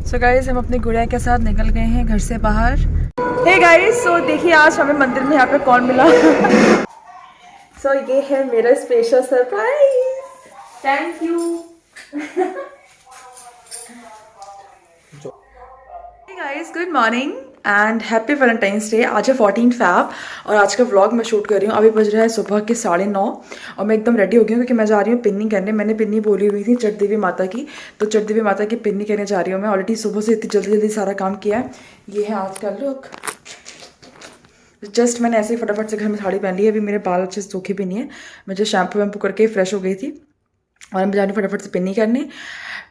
So guys हम अपनी गुड़िया के साथ निकल गए हैं घर से बाहर। हे गाइस, सो देखिए आज हमें मंदिर में यहाँ पे कौन मिला। सो ये है मेरा special surprise. Thank you. Hey guys, good morning and happy Valentine's day. आज है 14 फैब और आज का व्लॉग मैं शूट कर रही हूँ। अभी बज रहा है सुबह के 9:30 और मैं एकदम रेडी हो गई हूँ क्योंकि मैं जा रही हूँ पिन्नी करने। मैंने पिन्नी बोली हुई थी चट देवी माता की, तो चट देवी माता की पिन्नी करने जा रही हूँ मैं। ऑलरेडी सुबह से इतनी जल्दी जल्दी सारा काम किया है। ये है आज का लुक। जस्ट मैंने ऐसे ही फटाफट से घर में साड़ी पहन ली है। अभी मेरे बाल अच्छे से सूखे भी नहीं है। मैं जो शैम्पू वैम्पू करके फ्रेश हो गई थी और मैं जा रही हूँ फटाफट से पिन्नी करने।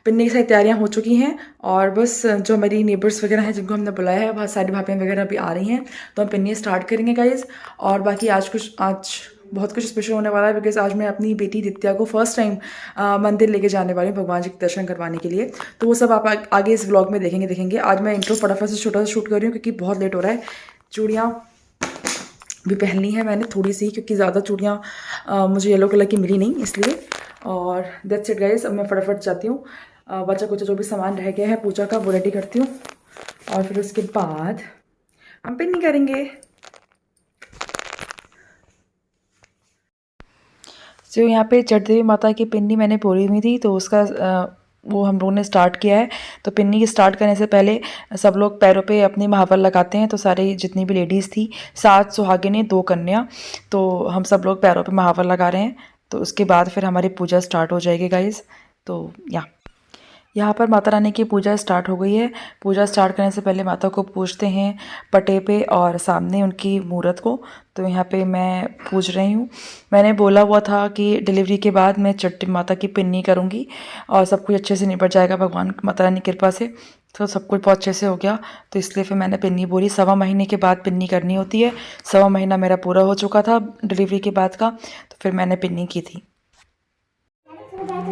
पिन्नी की सारी तैयारियां हो चुकी हैं और बस जो हमारी नेबर्स वगैरह हैं जिनको हमने बुलाया है बहुत सारी भाभियाँ वगैरह भी आ रही हैं, तो हम पिन्नी स्टार्ट करेंगे गाइज। और बाकी आज बहुत कुछ स्पेशल होने वाला है बिकॉज आज मैं अपनी बेटी दित्या को फर्स्ट टाइम मंदिर लेके जाने वाली हूँ भगवान जी के दर्शन करवाने के लिए। तो वो सब आप आगे इस व्लॉग में देखेंगे। आज मैं इंट्रो फटाफट से छोटा सा शूट कर रही हूँ क्योंकि बहुत लेट हो रहा है। चूड़ियाँ भी पहननी है मैंने थोड़ी सी, क्योंकि ज़्यादा चूड़ियाँ मुझे येलो कलर की मिली नहीं इसलिए। और दैट्स इट गाइस, अब मैं फटाफट जाती हूँ। बच्चा कुछ जो भी सामान रह गया है पूजा का वो रेडी करती हूँ और फिर उसके बाद हम पिन्नी करेंगे। तो यहाँ पे चट देवी माता की पिन्नी मैंने बोली हुई थी, तो उसका वो हम लोगों ने स्टार्ट किया है। तो पिन्नी की स्टार्ट करने से पहले सब लोग पैरों पे अपनी महावर लगाते हैं। तो सारी जितनी भी लेडीज़ थी, 7 सुहागिनें 2 कन्या, तो हम सब लोग पैरों पे महावर लगा रहे हैं। तो उसके बाद फिर हमारी पूजा स्टार्ट हो जाएगी गाइज़। तो यहाँ पर माता रानी की पूजा स्टार्ट हो गई है। पूजा स्टार्ट करने से पहले माता को पूजते हैं पटे पे और सामने उनकी मूर्त को। तो यहाँ पे मैं पूज रही हूँ। मैंने बोला हुआ था कि डिलीवरी के बाद मैं चट्टी माता की पिन्नी करूँगी और सब कुछ अच्छे से निपट जाएगा भगवान माता रानी की कृपा से। तो सब कुछ बहुत अच्छे से हो गया, तो इसलिए फिर मैंने पिन्नी बोली। 1.25 महीने के बाद पिन्नी करनी होती है। 1.25 महीना मेरा पूरा हो चुका था डिलीवरी के बाद का, तो फिर मैंने पिन्नी की थी।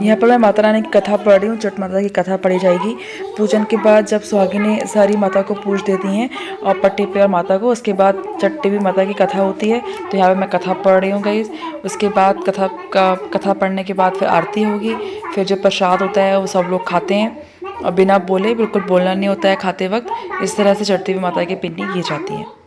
यहाँ पर मैं माता रानी की कथा पढ़ रही हूँ। चट माता की कथा पढ़ी जाएगी। पूजन के बाद जब सुहागिनें सारी माता को पूज देती हैं और पट्टी पे और माता को, उसके बाद चट देवी माता की कथा होती है। तो यहाँ पे मैं कथा पढ़ रही हूँ गाइस। उसके बाद कथा पढ़ने के बाद फिर आरती होगी। फिर जो प्रसाद होता है वो सब लोग खाते हैं और बिना बोले, बिल्कुल बोलना नहीं होता है खाते वक्त। इस तरह से चट देवी माता की पिन्नी की जाती है।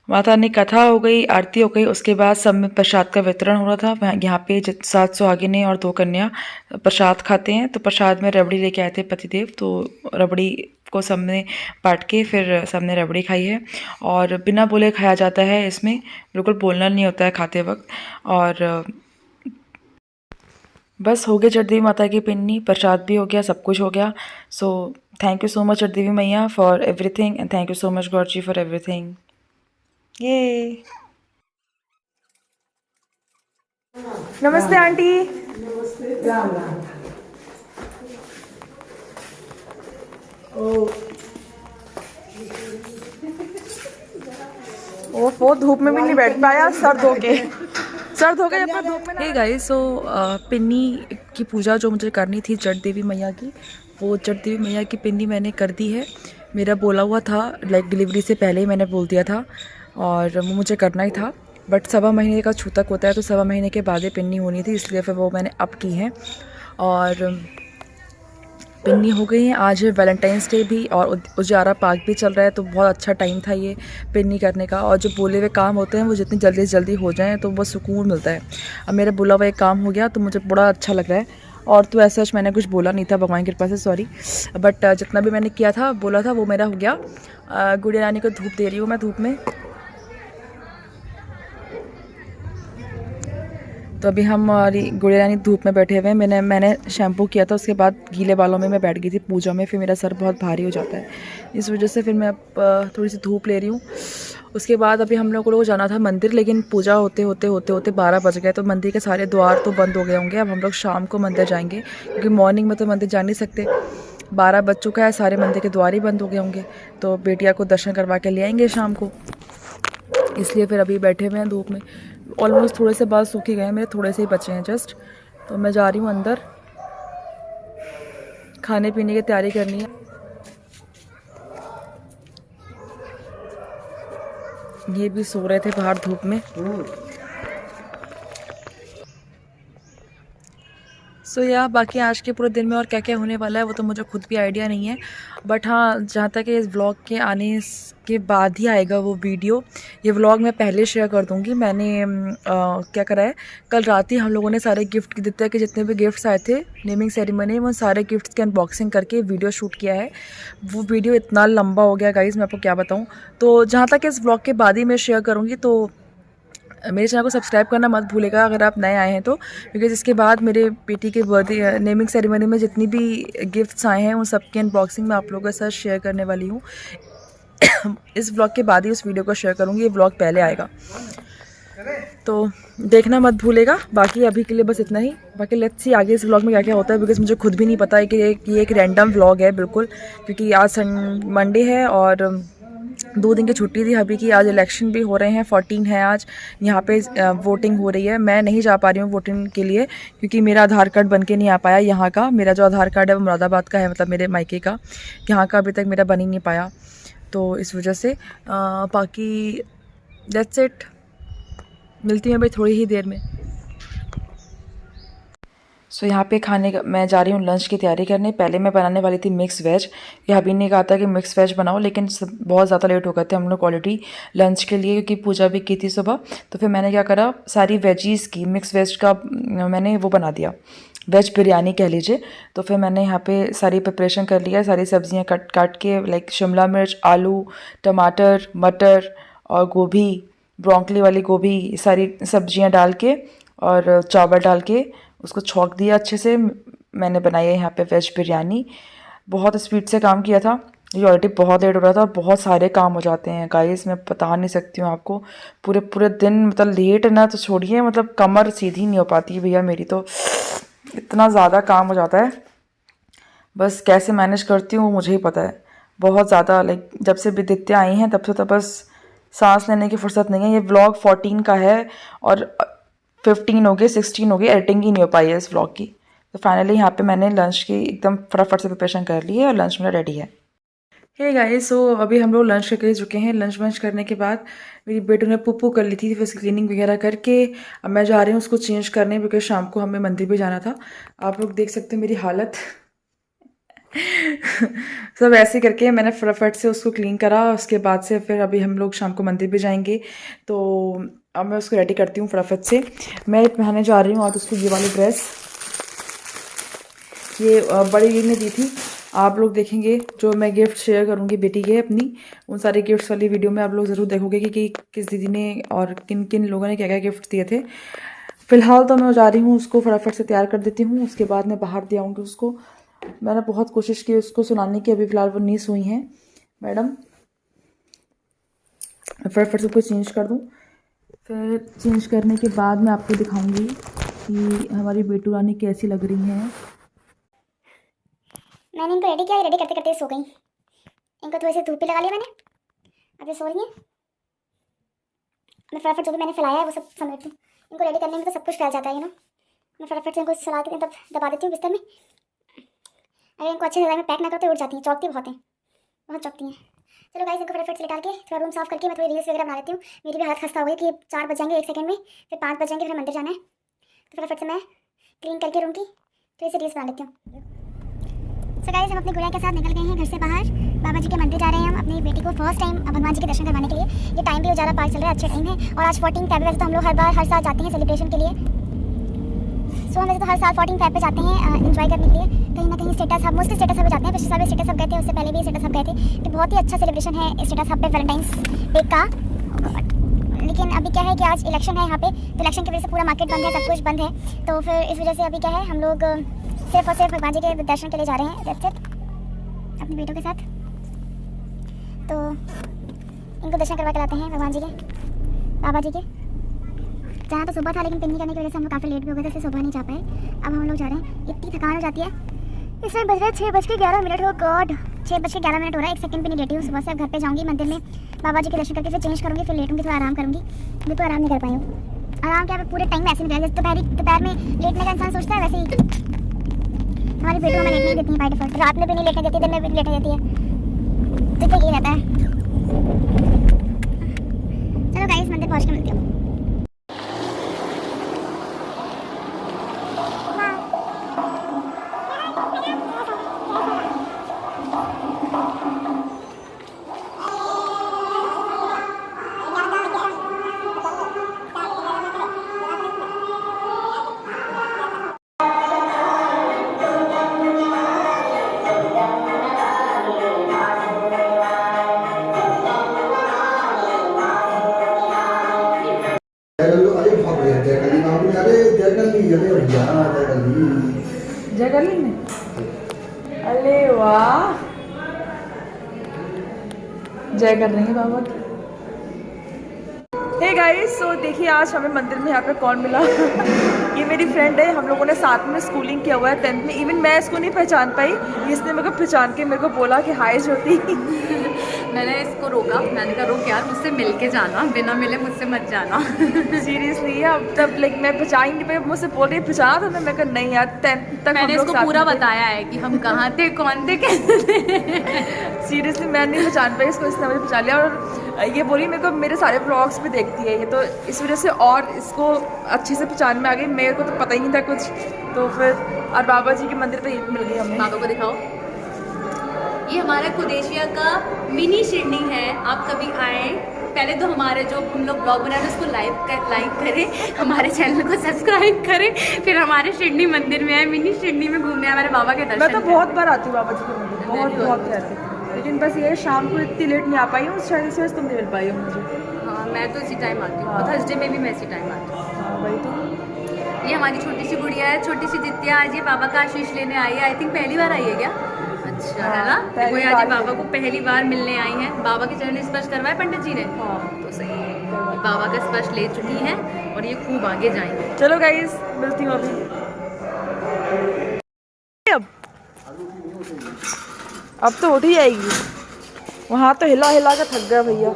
माता ने कथा हो गई, आरती हो गई, उसके बाद सब में प्रसाद का वितरण हो रहा था। यहाँ पे 7 सुहागिनें और 2 कन्या प्रसाद खाते हैं। तो प्रसाद में रबड़ी लेके आए थे पतिदेव, तो रबड़ी को सबने बांट के फिर सबने रबड़ी खाई है। और बिना बोले खाया जाता है, इसमें बिल्कुल बोलना नहीं होता है खाते वक्त। और बस हो गया चट देवी माता की पिन्नी, प्रसाद भी हो गया, सब कुछ हो गया। So thank you so much Chhath देवी मैया for everything and thank you so much God ji for everything. ये नमस्ते आंटी। राम राम। वो धूप में भी नहीं बैठ पाया, सर धो के जब तक धूप में। हे गाइस, सो पिन्नी की पूजा जो मुझे करनी थी चट देवी मैया की, वो चट देवी मैया की पिन्नी मैंने कर दी है। मेरा बोला हुआ था, लाइक डिलीवरी से पहले ही मैंने बोल दिया था और वो मुझे करना ही था। बट 1.25 महीने का छूतक होता है, तो 1.25 महीने के बाद ही पिन्नी होनी थी, इसलिए फिर वो मैंने अब की है। और पिन्नी हो गई हैं। आज है वैलेंटाइंस डे भी और उजारा पार्क भी चल रहा है, तो बहुत अच्छा टाइम था ये पिन्नी करने का। और जो बोले हुए काम होते हैं वो जितनी जल्दी से जल्दी हो जाएं तो बहुत सुकून मिलता है। अब मेरा बोला हुआ एक काम हो गया तो मुझे बड़ा अच्छा लग रहा है। और तो ऐसा मैंने कुछ बोला नहीं था, भगवान की कृपा से, सॉरी। बट जितना भी मैंने किया था, बोला था, वो मेरा हो गया। गुड़िया रानी को धूप दे रही हूँ मैं, धूप में। तो अभी हमारी गुड़िया रानी धूप में बैठे हुए हैं। मैंने शैम्पू किया था, उसके बाद गीले बालों में मैं बैठ गई थी पूजा में, फिर मेरा सर बहुत भारी हो जाता है, इस वजह से फिर मैं अब थोड़ी सी धूप ले रही हूँ। उसके बाद अभी हम लोगों को जाना था मंदिर, लेकिन पूजा होते होते 12 बज गए, तो मंदिर के सारे द्वार तो बंद हो गए होंगे। अब हम लोग शाम को मंदिर जाएंगे, क्योंकि मॉर्निंग में तो मंदिर जा नहीं सकते। 12 बज चुका है, सारे मंदिर के द्वार ही बंद हो गए होंगे, तो बेटिया को दर्शन करवा के ले आएंगे शाम को। इसलिए फिर अभी बैठे हुए हैं धूप में। ऑलमोस्ट थोड़े से बाल सूख ही गए हैं मेरे, थोड़े से ही बचे हैं जस्ट। तो मैं जा रही हूँ अंदर, खाने पीने की तैयारी करनी है। ये भी सो रहे थे बाहर धूप में। सो या बाकी आज के पूरे दिन में और क्या क्या होने वाला है वो तो मुझे खुद भी आइडिया नहीं है। बट हाँ, जहाँ तक इस व्लॉग के आने के बाद ही आएगा वो वीडियो। ये व्लॉग मैं पहले शेयर कर दूँगी। मैंने क्या करा है, कल रात ही हम लोगों ने सारे गिफ्ट देते कि जितने भी गिफ्ट्स आए थे नेमिंग सेरेमनी में, उन सारे गिफ्ट्स की अनबॉक्सिंग करके वीडियो शूट किया है। वो वीडियो इतना लंबा हो गया गाइज़, मैं आपको क्या बताऊँ। तो जहाँ तक इस व्लॉग के बाद ही मैं शेयर करूँगी। तो मेरे चैनल को सब्सक्राइब करना मत भूलेगा अगर आप नए आए हैं तो, क्योंकि इसके बाद मेरे बेटी के बर्थडे नेमिंग सेरेमनी में जितनी भी गिफ्ट्स आए हैं उन सब की अनबॉक्सिंग मैं आप लोगों के साथ शेयर करने वाली हूँ। इस व्लॉग के बाद ही उस वीडियो को शेयर करूँगी, ये व्लॉग पहले आएगा, तो देखना मत भूलेगा। बाकी अभी के लिए बस इतना ही। बाकी लेट्स सी आगे इस व्लॉग में क्या क्या होता है, बिकॉज मुझे खुद भी नहीं पता है कि ये एक रैंडम व्लॉग है बिल्कुल, क्योंकि आज मंडे है और 2 दिन की छुट्टी थी अभी की। आज इलेक्शन भी हो रहे हैं, 14 है आज। यहाँ पे वोटिंग हो रही है। मैं नहीं जा पा रही हूँ वोटिंग के लिए, क्योंकि मेरा आधार कार्ड बन के नहीं आ पाया यहाँ का। मेरा जो आधार कार्ड है वो मुरादाबाद का है, मतलब मेरे मायके का। यहाँ का अभी तक मेरा बन ही नहीं पाया, तो इस वजह से बाकी दैट्स इट। मिलती हैं भाई थोड़ी ही देर में। सो यहाँ पे खाने का मैं जा रही हूँ लंच की तैयारी करने। पहले मैं बनाने वाली थी मिक्स वेज। ये अभी ने कहा था कि मिक्स वेज बनाओ, लेकिन बहुत ज़्यादा लेट हो गए थे हम लोग ऑलरेडी लंच के लिए, क्योंकि पूजा भी की थी सुबह। तो फिर मैंने क्या करा, सारी वेजीज़ की मिक्स वेज का मैंने वो बना दिया, वेज बिरयानी कह लीजिए। तो फिर मैंने यहाँ पे सारी प्रिपरेशन कर लिया, सारी सब्जियाँ काट के, लाइक शिमला मिर्च, आलू, टमाटर, मटर और गोभी, ब्रोंकली वाली गोभी, सारी सब्जियाँ डाल के और चावल डाल के उसको छौंक दिया अच्छे से। मैंने बनाई है यहाँ पे वेज बिरयानी। बहुत स्पीड से काम किया था, ये ऑलरेडी बहुत लेट हो रहा था और बहुत सारे काम हो जाते हैं गाइस, मैं बता नहीं सकती हूँ आपको। पूरे पूरे दिन मतलब लेट ना तो छोड़िए, मतलब कमर सीधी नहीं हो पाती है भैया मेरी, तो इतना ज़्यादा काम हो जाता है। बस कैसे मैनेज करती हूँ मुझे ही पता है, बहुत ज़्यादा। लाइक जब से विदित्या आई हैं तब से तो बस सांस लेने की फुर्सत नहीं है। ये व्लॉग 14 का है और 15 हो गए, 16 हो गए, एडिटिंग ही नहीं हो पाई है इस व्लॉग की। तो फाइनली यहाँ पे मैंने लंच की एकदम फटाफट से प्रिपरेशन कर ली है और लंच मेरा रेडी है। हे गाइस, सो अभी हम लोग लंच करके चुके हैं। लंच वंच करने के बाद मेरी बेटू ने पुप्पू कर ली थी, फिर क्लीनिंग वगैरह करके अब मैं जा रही हूँ उसको चेंज करने, बिकॉज शाम को हमें मंदिर भी जाना था। आप लोग देख सकते हैं मेरी हालत। सब ऐसे करके मैंने फटाफट से उसको क्लीन करा। उसके बाद से फिर अभी हम लोग शाम को मंदिर भी जाएंगे, तो अब मैं उसको रेडी करती हूँ फटाफट से। मैं पहनने जा रही हूँ आज उसको ये वाली ड्रेस, ये बड़ी दीदी ने दी थी। आप लोग देखेंगे जो मैं गिफ्ट शेयर करूँगी बेटी के अपनी, उन सारे गिफ्ट्स वाली वीडियो में आप लोग ज़रूर देखोगे कि किस दीदी ने और किन किन लोगों ने क्या क्या गिफ्ट दिए थे। फ़िलहाल तो मैं जा रही हूँ उसको फटाफट से तैयार कर देती हूँ, उसके बाद मैं बाहर दे आऊँगी उसको। मैंने बहुत कोशिश की उसको सुनाने की, अभी फ़िलहाल वो नहीं सोई हैं मैडम। फटाफट से उसको चेंज कर दूँ, फिर चेंज करने के बाद मैं आपको दिखाऊंगी कि हमारी बेटू रानी कैसी लग रही हैं। मैंने इनको रेडी किया, रेडी करते करते सो गई। इनको थोड़ी सी धूप पे लगा लिया मैंने, अब ये सो रही हैं। मैं फटाफट जो भी मैंने फैलाया है वो सब समेटती हूँ। इनको रेडी करने में तो सब कुछ फैल जाता है मैं फटाफट से इनको सुला के तब दबा देती हूँ बिस्तर में। अगर इनको अच्छे से में पैक ना करते उठ जाती हैं, चौंकती बहुत हैं, बहुत चौंकती हैं। चलो गाइस, इनको फटाफट से निकाल के थोड़ा रूम साफ करके मैं थोड़ी रील्स वगैरह बना लेती हूँ। मेरी भी हालत खस्ता हो गई कि 4 बज जाएंगे 1 सेकंड में, फिर 5 बज जाएंगे, फिर मंदिर जाना है। तो फटाफट से मैं क्लीन करके रूम की थोड़ी सी रील्स बना लेती हूँ। सो गाइस हम अपनी गुड़िया के साथ निकल गए हैं घर से बाहर। बाबा जी के मंदिर जा रहे हैं हम अपनी बेटी को फर्स्ट टाइम भगवान जी के दर्शन करवाने के लिए। ये टाइम भी ज़्यादा पार चल रहा है, अच्छा टाइम है। और आज 14 फेब, वैसे तो हम लोग हर साल जाते हैं सेलिब्रेशन के लिए। सो हम वैसे तो हर साल 14 फेब पे जाते हैं एंजॉय करने के लिए। कहीं ना कहीं status hub, mostly status hub जाते हैं। पिछले साल भी स्टेटस हब गए थे, उससे पहले भी स्टेटस हब गए थे। तो बहुत ही अच्छा सेलिब्रेशन है स्टेटस हब पे वैलेंटाइंस डे का। लेकिन अभी क्या है कि आज इलेक्शन है यहाँ पे, तो इलेक्शन की वजह से पूरा मार्केट बंद है, सब कुछ बंद है। तो फिर इस वजह से अभी क्या है, हम लोग सिर्फ और सिर्फ भगवान जी के दर्शन के लिए जा रहे हैं, दैट्स इट, अपनी बेटों के साथ। तो इनको दर्शन करवा के लाते हैं भगवान जी के, बाबा जी के। जाना तो सुबह था, लेकिन पिन्नी करने की वजह से हम लोग काफ़ी लेट भी हो गए थे, इसलिए सुबह नहीं जा पाए। अब हम लोग जा रहे हैं। इतनी थकान हो जाती है। इस टाइम बज रहे हैं 6:11 हो गॉड, 6:11 हो रहा है। 1 सेकंड भी नहीं लेटी हूँ। सुबह से अब घर पे जाऊँगी, मंदिर में बाबा जी के दर्शन करके फिर चेंज करूँगी, फिर लेटूँगी, थोड़ा आराम करूँगी। बिल्कुल आराम नहीं कर पाई हूँ। आराम क्या, पूरे टाइम में ऐसे नहीं गया। जैसे दोपहर में लेटने का इंसान सोचता है, वैसे ही हमारी बेटियों हमें लेटने नहीं देती है बाय डिफॉल्ट। रात में भी नहीं लेटने देती, दिन में भी नहीं लेटने देती है। तो ये रहता है। चलो गाइस, मंदिर पहुँच के मिलती हूँ। अरे बाप रे, जयगली मामू, अरे जयगली, अरे भैया जयगली। जयगली में, अरे वाह, जय कर रही है बाबा की। हे गाइस, सो देखिए आज हमें मंदिर में यहाँ पे कौन मिला। ये मेरी फ्रेंड है, हम लोगों ने साथ में स्कूलिंग किया हुआ है 10th में। इवन मैं इसको नहीं पहचान पाई, इसने मेरे को पहचान के मेरे को बोला कि हाय ज्योति। मैंने इसको रोका, मैंने कहा रुक यार, मुझसे मिल के जाना, बिना मिले मुझसे मत जाना। सीरियसली अब तब लाइक मैं पहचान नहीं पाई, मुझसे बोल रही पहचाना था, मैं कहा नहीं यार 10th तक मैंने इसको पूरा बताया है कि हम कहाँ थे, कौन थे, कैसे थे। सीरियसली मैं नहीं पहचान पाई इसको, इसने मुझे पहचान लिया। और ये बोली मेरे को मेरे सारे व्लॉग्स भी देखती है ये, तो इस वजह से और इसको अच्छे से पहचान में आ गई। मेरे को तो पता ही नहीं था कुछ। तो फिर और बाबा जी के मंदिर पे ईद मिल गई हमें। बाबा को दिखाओ, ये हमारा कुदेशिया का मिनी शिरडी है। आप कभी आए, पहले तो हमारे जो हम लोग ब्लॉग बनाए उसको लाइक करें, हमारे चैनल को सब्सक्राइब करें, फिर हमारे शिरडी मंदिर में आए, मिनी शिरडी में घूमने हमारे बाबा के दर्शन। मैं तो बहुत बार आती हूँ बाबा जी के मंदिर, बहुत रहती हूँ। लेकिन बस ये शाम को इतनी लेट नहीं आ पाई हूँ, शायद से तुम नहीं मिल पाई हो मुझे। हाँ, मैं तो इसी टाइम आती हूँ, थर्सडे में भी मैं इसी टाइम आती हूँ। हाँ वही तो। ये हमारी छोटी सी गुड़िया है, छोटी सी जित्या। आज ये बाबा का आशीष लेने आई है। आई थिंक पहली बार आई है क्या? अच्छा है ना, देखो ये आज बाबा को पहली बार मिलने आई हैं। बाबा के चरण स्पर्श करवाए पंडित जी ने, तो सही है, बाबा का स्पर्श ले चुकी हैं और ये खूब आगे जाएंगे। चलो गाइस, मिलती हूँ अभी। अब तो उठ ही जाएगी, वहाँ तो हिला हिला के थक गया भैया।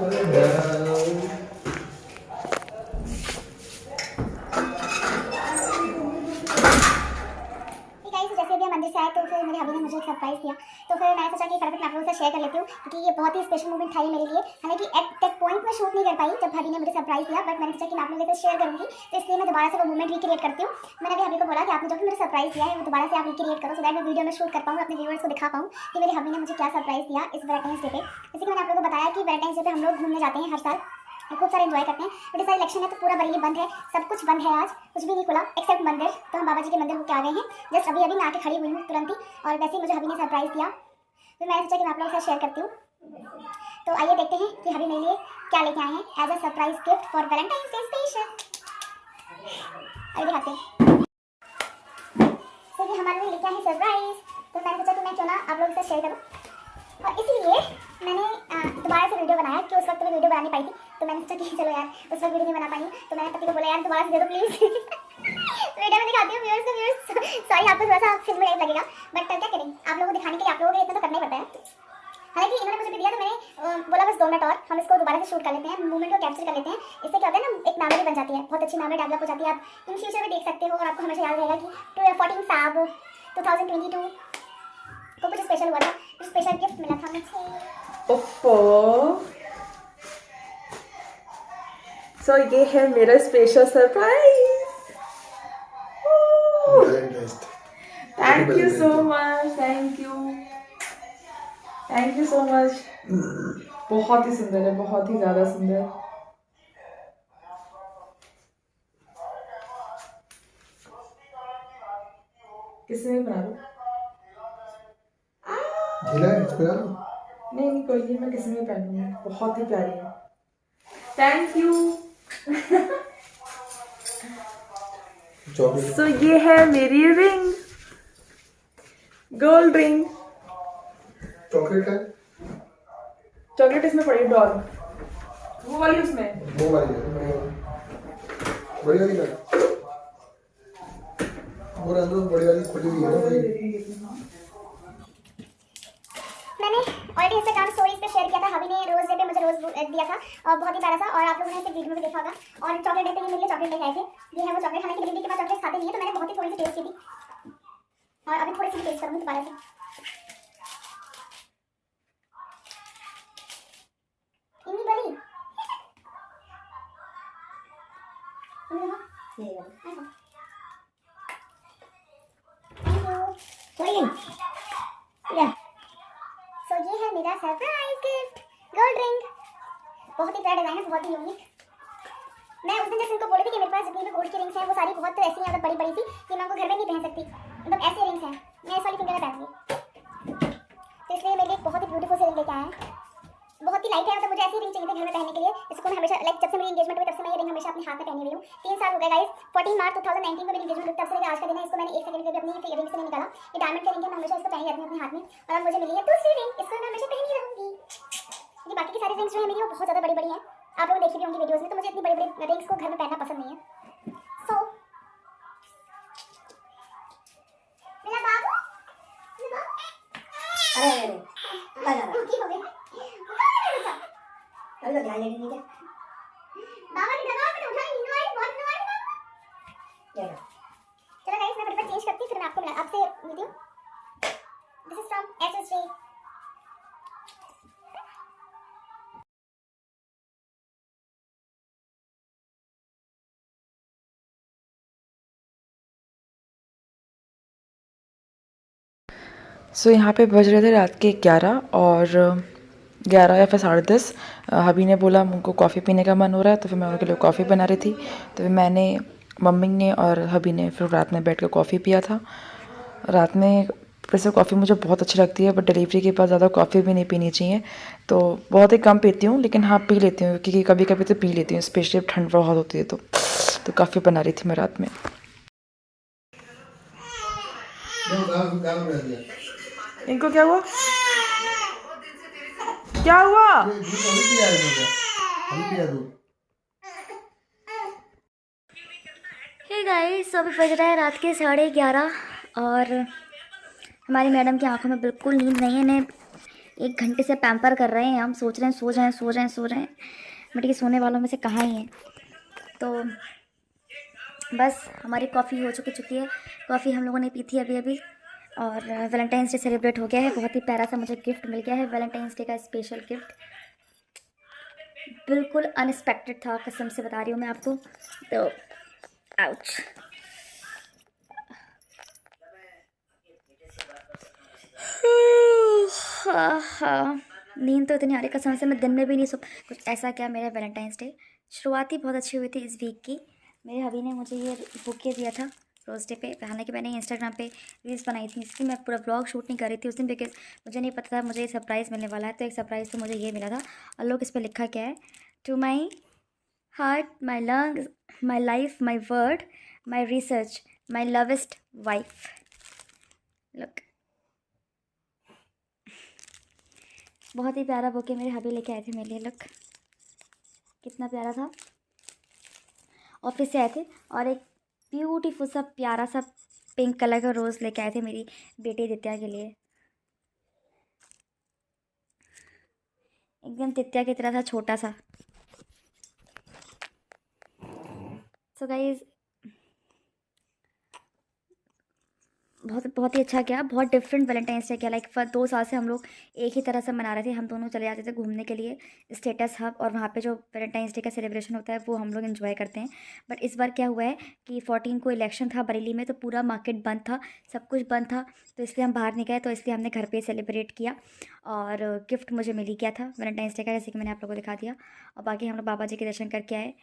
जैसे भी हम मंदिर से आए तो फिर मेरे हबी ने मुझे एक सरप्राइज दिया। तो फिर मैंने सोचा कि फटाफट मैं आप लोगों से शेयर कर लेती हूँ, क्योंकि ये बहुत ही स्पेशल मोमेंट था ये मेरे लिए। हालांकि एट दैट पॉइंट में शूट नहीं कर पाई जब हबी ने मुझे सरप्राइज दिया, बट मैंने सोचा कि मैं आप लोगों से शेयर करूँगी, तो इसलिए मैं दोबारा से वो मोमेंट रिक्रिएट करती हूँ। मैंने अभी हबी को बोला कि आपने जो भी मुझे सरप्राइज दिया है वो दोबारा से आप रिक्रिएट करो, सो दैट मैं वीडियो में शूट कर पाऊँ, अपने व्यूअर्स को दिखा पाऊँ कि मेरी हबी ने मुझे क्या सरप्राइज दिया इस वैलेंटाइंस डे पे। जैसे कि मैंने आप लोगों को बताया कि वैलेंटाइंस डे पे हम लोग घूमने जाते हैं हर साल, खूब सारे एंजॉय करते हैं। बट इस साल इलेक्शन है तो पूरा बरेली बंद है, सब कुछ बंद है, आज कुछ भी नहीं खुला एक्सेप्ट मंदिर। तो हम बाबा जी के मंदिर होकर आ गए हैं, जस्ट अभी मैं आके खड़ी हुई हूँ तुरंत ही। और वैसे ही मुझे हबी ने सरप्राइज दिया, तो मैंने सोचा कि मैं आप लोगों के साथ शेयर करती हूँ। तो आइए देखते हैं कि हबी मेरे लिए क्या लेके आए हैं as a surprise gift for Valentine's day special. आइए दिखाते हैं। तो ये हमारे लिए लेके आए हैं सरप्राइज, तो मैंने सोचा कि मैं क्यों ना आप लोगों के साथ शेयर करूँ। और इसलिए मैंने दोबारा से वीडियो बनाया कि उस वक्त मैं वीडियो बना नहीं पाई थी, तो मैंने सोचा कि चलो यार उस वक्त वीडियो नहीं बना पाई, तो मैंने पति को बोला यार दोबारा से दे दो प्लीज़। वीडियो में दिखाती हूँ व्यूअर्स को। व्यूअर्स सॉरी, आपको थोड़ा सा फिल्म टाइप लगेगा, बट क्या करें, आप लोगों को दिखाने के लिए आप लोगों को इतना तो करना ही पड़ता है। हालांकि इन्होंने मुझे भी दिया, तो मैंने बोला बस 2 मिनट और हम इसको दोबारा से शूट कर लेते हैं, मूवमेंट को कैप्चर कर लेते हैं। इससे क्या होता है ना, एक मेमोरी बन जाती है, बहुत अच्छी मेमोरी डेवलप हो जाती है। आप इन फ्यूचर में देख सकते हो और आपको हमेशा याद रहेगा कि 14 फैब 2022 को कुछ स्पेशल हुआ था, कुछ स्पेशल गिफ्ट मिला था मुझे। ओप्पो, सो ये है मेरा special surprise. Thank you so much, thank you so much. बहुत ही सुंदर है, बहुत ही ज़्यादा सुंदर। किसी में बना दो। ढीला है इसको यार। नहीं नहीं कोई नहीं, मैं किसी में पहनूंगी, बहुत ही प्यारी है। Thank you. चॉकलेट सो ये है मेरी रिंग, गोल्ड रिंग। चॉकलेट का चॉकलेट इसमें पड़ी, डॉल वो वाली उसमें। वो वाली है, बड़ी वाली का वो अंदर बड़ी वाली खुली हुई है ना भाई। मैंने ऑलरेडी इंस्टाग्राम स्टोरीज पे शेयर किया था, हबी ने रोज डे पे मुझे रोज दिया था और बहुत ही प्यारा था, और आप लोगों ने इसे वीडियो में भी देखा होगा। और चॉकलेट डे पे ये मेरे लिए चॉकलेट लेके आए थे। ये है वो चॉकलेट, हालांकि डिलीवरी के बाद चॉकलेट खाते नहीं है, तो मैंने बहुत ही थोड़ी सी टेस्ट की थी और अभी थोड़ी सी टेस्ट करूँगी दोबारा से। इतनी बड़ी सो ये है मेरा सरप्राइज गिफ्ट, गोल्ड रिंग। बहुत ही प्यारा डिजाइन है, बहुत ही यूनिक। मैं उस दिन जैसे इनको बोली थी कि मेरे पास जितनी भी गोल्ड की रिंग्स हैं वो सारी बहुत ऐसी हैं, मतलब बड़ी बड़ी सी, कि मैं उनको घर में नहीं पहन सकती, मतलब ऐसे रिंग्स हैं, मैं इस वाली फिंगर में पहनूंगी। तो इसलिए मेरे लिए एक बहुत ही ब्यूटीफुल सी रिंग लेके आए हैं, बहुत ही लाइट है, मतलब मुझे ऐसी रिंग चाहिए थी घर में पहनने के लिए। इसको मैं हमेशा लाइक जब से मेरी एंगेजमेंट हुई तब से मैं ये रिंग हमेशा अपने हाथ में पहनी हुई हूँ। 3 साल हो गए गाइस, 14 मार्च 2019 को मेरी एंगेजमेंट हुई, तब से लेकर आज का दिन है। इसको मैंने एक सेकंड के लिए अपनी रिंग से नहीं निकाला। ये डायमंड की रिंग है, मैं हमेशा इसको पहनी रहती हूँ अपने हाथ में, और अब मुझे मिली है दूसरी रिंग, इसको मैं हमेशा पहनी रहूंगी। ये बाकी की सारी रिंग्स जो है मेरी वो बहुत ज़्यादा बड़ी बड़ी हैं, आप लोग देखी भी होंगी वीडियोज़ में, तो मुझे इतनी बड़ी बड़ी रिंग्स को घर में पहनना पसंद नहीं है। सो मेरा बाबू, अरे दुखी हो गई। अरे ध्यान लेने नहीं बाबा की दवा मैंने उठाई, नींद आई, बहुत नींद आई। क्या चलो गाइस, मैं फटाफट चेंज करती हूँ, फिर मैं आपको आपसे मिलती हूँ। This is from SSJ। सो यहाँ पे बज रहे थे रात के 11 और 11 या फिर 10:30। हबी ने बोला उनको कॉफ़ी पीने का मन हो रहा है, तो फिर मैं उनके लिए कॉफ़ी बना रही थी। तो फिर मैंने, मम्मी ने और हबी ने फिर रात में बैठ कर कॉफ़ी पिया था। रात में वैसे कॉफ़ी मुझे बहुत अच्छी लगती है, बट डिलीवरी के बाद ज़्यादा कॉफ़ी भी नहीं पीनी चाहिए, तो बहुत ही कम पीती हूँ, लेकिन हाँ पी लेती हूँ, क्योंकि कभी कभी तो पी लेती हूँ, स्पेशली ठंड बहुत होती है तो कॉफ़ी बना रही थी मैं रात में। गाल में दिया इनको क्या हुआ, क्या हुआ? ये दूध अभी पिया है मुझे, अभी पिया दूध। हे गाइस, अभी बज रहा है रात के 11:30 और हमारी मैडम की आंखों में बिल्कुल नींद नहीं है। इन्हें 1 घंटे से पैम्पर कर रहे हैं, हम सोच रहे हैं सो जाएं सो जाएं सो जाएं, बट ये सोने वालों में से कहाँ ही है। तो बस हमारी कॉफ़ी हो चुकी है, कॉफ़ी हम लोगों ने पी थी अभी अभी, और वैलेंटाइंस डे सेलिब्रेट हो गया है। बहुत ही प्यारा सा मुझे गिफ्ट मिल गया है, वैलेंटाइंस डे का स्पेशल गिफ्ट, बिल्कुल अनएक्सपेक्टेड था, कसम से बता रही हूँ मैं आपको। तो आउच, हाँ, नींद तो इतनी आ रही कसम से, मैं दिन में भी नहीं सो। कुछ ऐसा क्या, मेरा वैलेंटाइंस डे शुरुआत ही बहुत अच्छी हुई थी इस वीक की। मेरे हबी ने मुझे ये बुके दिया था रोज़ डे पे, हालांकि मैंने इंस्टाग्राम पे रील्स बनाई थी, इसलिए मैं पूरा ब्लॉग शूट नहीं कर रही थी उस दिन, बिकॉज मुझे नहीं पता था मुझे ये सरप्राइज़ मिलने वाला है। तो एक सरप्राइज़ तो मुझे ये मिला था, और लोग इस पर लिखा क्या है, to my heart, my lungs, my life, my word, my research, my lovest wife. Look, बहुत ही प्यारा बुके मेरे हबी लेके आए थे मेरे लिए। लुक कितना प्यारा था, ऑफिस से आए थे, और एक ब्यूटीफुल सा प्यारा सा पिंक कलर का रोज़ लेके आए थे मेरी बेटी दित्या के लिए, एकदम दित्या की तरह था, छोटा सा। सो गाइज, बहुत बहुत ही अच्छा गया, बहुत डिफरेंट वैलेंटाइंस डे किया। लाइक 2 साल से हम लोग एक ही तरह से मना रहे थे। हम दोनों चले जाते थे घूमने के लिए स्टेटस हब, और वहाँ पे जो वैलेंटाइंस डे का सेलिब्रेशन होता है वो हम लोग एंजॉय करते हैं। बट इस बार क्या हुआ है कि 14 को इलेक्शन था बरेली में, तो पूरा मार्केट बंद था, सब कुछ बंद था, तो इसलिए हम बाहर नहीं गए। तो इसलिए हमने घर पे सेलिब्रेट किया, और गिफ्ट मुझे मिल ही गया था वैलेंटाइंस डे का, जैसे कि मैंने आप लोगों को दिखा दिया। और बाकी हम लोग बाबा जी के दर्शन करके आए,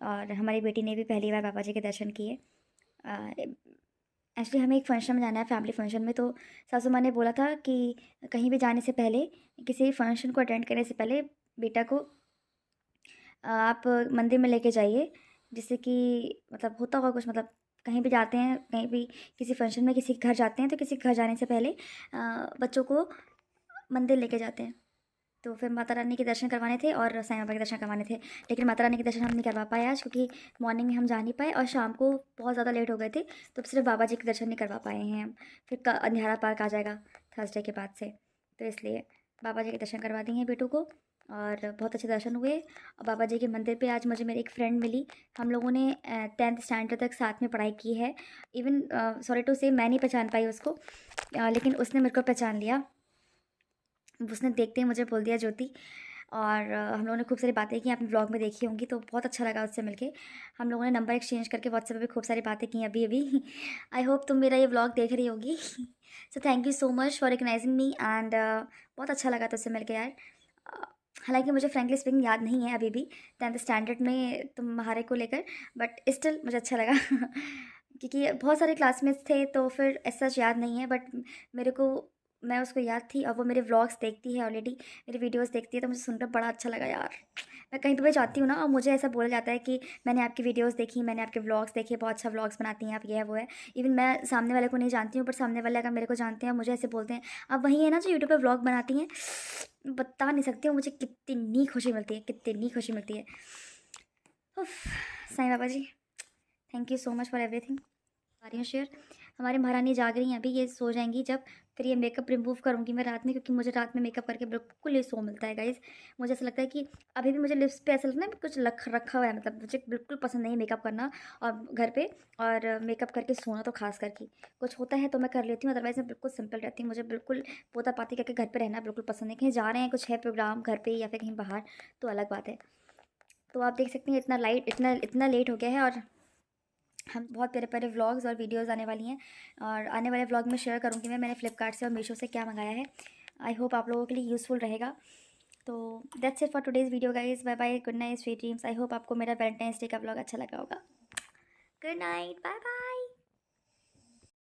और हमारी बेटी ने भी पहली बार बाबा जी के दर्शन किए। एक्चुअली हमें एक फंक्शन में जाना है, फैमिली फंक्शन में, तो सासू माँ ने बोला था कि कहीं भी जाने से पहले, किसी फंक्शन को अटेंड करने से पहले बेटा को आप मंदिर में लेके जाइए, जिससे कि मतलब होता होगा कुछ, मतलब कहीं भी जाते हैं, कहीं भी किसी फंक्शन में किसी के घर जाते हैं, तो किसी के घर जाने से पहले बच्चों को मंदिर लेके जाते हैं। तो फिर माता रानी के दर्शन करवाने थे और साईं बाबा के दर्शन करवाने थे, लेकिन माता रानी के दर्शन हम नहीं करवा पाए आज, क्योंकि मॉर्निंग में हम जा नहीं पाए और शाम को बहुत ज़्यादा लेट हो गए थे, तो सिर्फ बाबा जी के दर्शन नहीं करवा पाए हैं हम। फिर अंधियारा पार्क आ जाएगा थर्सडे के बाद से, तो इसलिए बाबा जी के दर्शन करवा दिए हैं बेटू को, और बहुत अच्छे दर्शन हुए। और बाबा जी के मंदिर पे आज मुझे मेरी एक फ्रेंड मिली, हम लोगों ने 10th स्टैंडर्ड तक साथ में पढ़ाई की है। इवन सॉरी टू से मैं नहीं पहचान पाई उसको, लेकिन उसने मेरे को पहचान लिया। उसने देखते ही मुझे बोल दिया ज्योति, और हम लोगों ने खूब सारी बातें की, आपने व्लॉग में देखी होंगी, तो बहुत अच्छा लगा उससे मिलके। हम लोगों ने नंबर एक्सचेंज करके व्हाट्सएप पे भी खूब सारी बातें की अभी अभी। आई होप तुम मेरा ये व्लॉग देख रही होगी। सो thank you so much for recognising me, and बहुत अच्छा लगा तुझसे मिलके यार। हालांकि मुझे फ्रेंकली स्पीकिंग याद नहीं है अभी भी 10th स्टैंडर्ड में तुम्हारे को लेकर, बट स्टिल मुझे अच्छा लगा। क्योंकि बहुत सारे क्लासमेट्स थे, तो फिर ऐसा याद नहीं है, बट मेरे को, मैं उसको याद थी, और वो मेरे व्लॉग्स देखती है ऑलरेडी, मेरी वीडियोस देखती है, तो मुझे सुनकर बड़ा अच्छा लगा यार। मैं कहीं पे भी जाती हूँ ना, और मुझे ऐसा बोला जाता है कि मैंने आपकी वीडियोस देखी, मैंने आपके व्लॉग्स देखे, बहुत अच्छा व्लॉग्स बनाती हैं आप, ये है वो है। इवन मैं सामने वाले को नहीं जानती हूँ, पर सामने वाले अगर मेरे को जानते हैं, मुझे ऐसे बोलते हैं आप वही है ना जो यूट्यूब पर व्लॉग बनाती हैं। बता नहीं सकती हूँ मुझे कितनी खुशी मिलती है, कितनी खुशी मिलती है। उफ, Sai Baba ji, thank you so much for everything. आ रही हूँ शेयर, हमारी महारानी जाग रही हैं अभी, ये सो जाएंगी जब, फिर ये मेकअप रिमूव करूँगी मैं रात में, क्योंकि मुझे रात में मेकअप करके बिल्कुल ही सो मिलता है गाइज। मुझे ऐसा लगता है कि अभी भी मुझे लिप्स पे ऐसा लगता है कुछ रखा हुआ है, मतलब मुझे बिल्कुल पसंद नहीं है मेकअप करना और घर पे, और मेकअप करके सोना तो खास करके कुछ होता है तो मैं कर लेती हूँ, अदरवाइज़ मैं बिल्कुल सिंपल रहती हूँ। मुझे बिल्कुल पोता पाती करके घर पर रहना बिल्कुल पसंद है। कहीं जा रहे हैं, कुछ है प्रोग्राम घर पर या फिर कहीं बाहर, तो अलग बात है। तो आप देख सकते हैं इतना लेट हो गया है, और हम बहुत प्यारे प्यारे व्लॉग्स और वीडियोस आने वाली हैं, और आने वाले व्लॉग में शेयर करूँगी मैंने फ्लिपकार्ट से और मीशो से क्या मंगाया है। आई होप आप लोगों के लिए यूज़फुल रहेगा। तो that's it for today's video guys, bye bye, good night, sweet dreams. I hope आपको मेरा वैलेंटाइंस डे का व्लॉग अच्छा लगा होगा। Good night, bye bye.